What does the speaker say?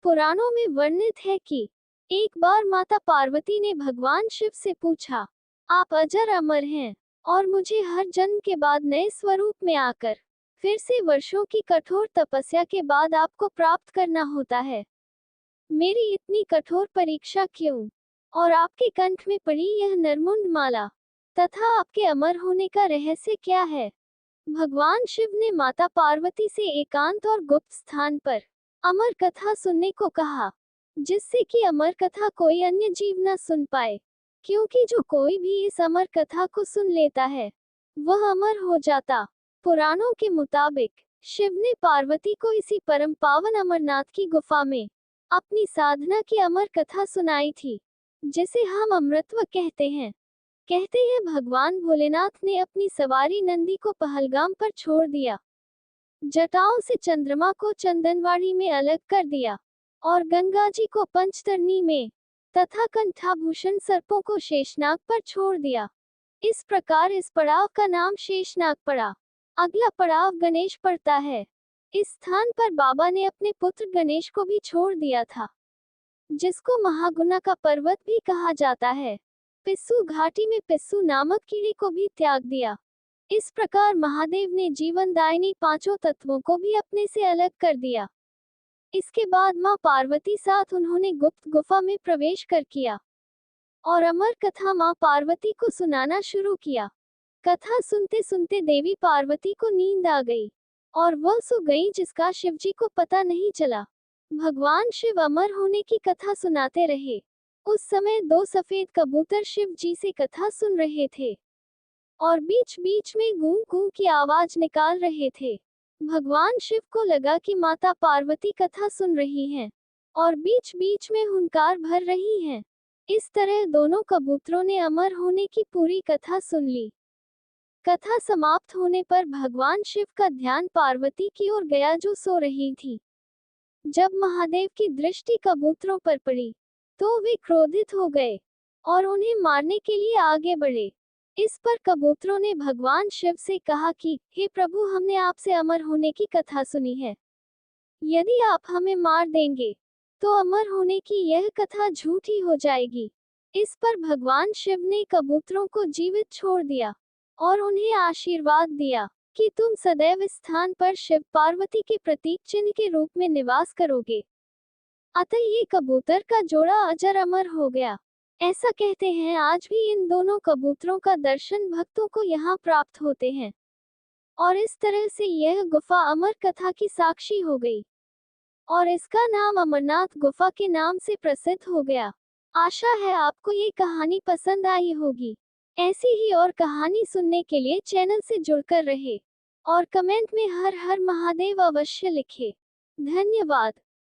पुराणों में वर्णित है कि एक बार माता पार्वती ने भगवान शिव से पूछा, आप अजर अमर हैं और मुझे हर जन्म के बाद नए स्वरूप में आकर फिर से वर्षों की कठोर तपस्या के बाद आपको प्राप्त करना होता है। मेरी इतनी कठोर परीक्षा क्यों? और आपके कंठ में पड़ी यह नरमुंड माला तथा आपके अमर होने का रहस्य क्या है? भगवान शिव ने माता पार्वती से एकांत और गुप्त स्थान पर अमर कथा सुनने को कहा, जिससे कि अमर कथा कोई अन्य जीव न सुन पाए, क्योंकि जो कोई भी इस अमर कथा को सुन लेता है वह अमर हो जाता। पुराणों के मुताबिक शिव ने पार्वती को इसी परम पावन अमरनाथ की गुफा में अपनी साधना की अमर कथा सुनाई थी, जिसे हम अमृतत्व कहते हैं। कहते हैं भगवान भोलेनाथ ने अपनी सवारी नंदी को पहलगाम पर छोड़ दिया, जटाओं से चंद्रमा को चंदनवाड़ी में अलग कर दिया और गंगा जी को पंचतरणी में तथा कंठाभूषण सर्पों को शेषनाग पर छोड़ दिया। इस प्रकार इस पड़ाव का नाम शेषनाग पड़ा। अगला पड़ाव गणेश पड़ता है। इस स्थान पर बाबा ने अपने पुत्र गणेश को भी छोड़ दिया था, जिसको महागुना का पर्वत भी कहा जाता है। पिस्सू घाटी में पिस्सू नामक कीड़े को भी त्याग दिया। इस प्रकार महादेव ने जीवनदायिनी पांचों तत्वों को भी अपने से अलग कर दिया। इसके बाद मां पार्वती साथ उन्होंने गुप्त गुफा में प्रवेश कर किया और अमर कथा मां पार्वती को सुनाना शुरू किया। कथा सुनते सुनते देवी पार्वती को नींद आ गई और वह सो गई, जिसका शिवजी को पता नहीं चला। भगवान शिव अमर होने की कथा सुनाते रहे। उस समय दो सफेद कबूतर शिव जी से कथा सुन रहे थे और बीच बीच में गूं गूं की आवाज निकाल रहे थे। भगवान शिव को लगा कि माता पार्वती कथा सुन रही हैं और बीच बीच में हुंकार भर रही हैं। इस तरह दोनों कबूतरों ने अमर होने की पूरी कथा सुन ली। कथा समाप्त होने पर भगवान शिव का ध्यान पार्वती की ओर गया, जो सो रही थी। जब महादेव की दृष्टि कबूतरों पर पड़ी तो वे क्रोधित हो गए और उन्हें मारने के लिए आगे बढ़े। इस पर कबूतरों ने भगवान शिव से कहा कि हे प्रभु, हमने आपसे अमर होने की कथा सुनी है। यदि आप हमें मार देंगे तो अमर होने की यह कथा झूठी हो जाएगी। इस पर भगवान शिव ने कबूतरों को जीवित छोड़ दिया और उन्हें आशीर्वाद दिया कि तुम सदैव इस स्थान पर शिव पार्वती के प्रतीक चिन्ह के रूप में निवास करोगे। अतः ये कबूतर का जोड़ा अजर अमर हो गया। ऐसा कहते हैं आज भी इन दोनों कबूतरों का दर्शन भक्तों को यहाँ प्राप्त होते हैं और इस तरह से यह गुफा अमर कथा की साक्षी हो गई और इसका नाम अमरनाथ गुफा के नाम से प्रसिद्ध हो गया। आशा है आपको ये कहानी पसंद आई होगी। ऐसी ही और कहानी सुनने के लिए चैनल से जुड़कर रहे और कमेंट में हर हर महादेव अवश्य लिखें। धन्यवाद।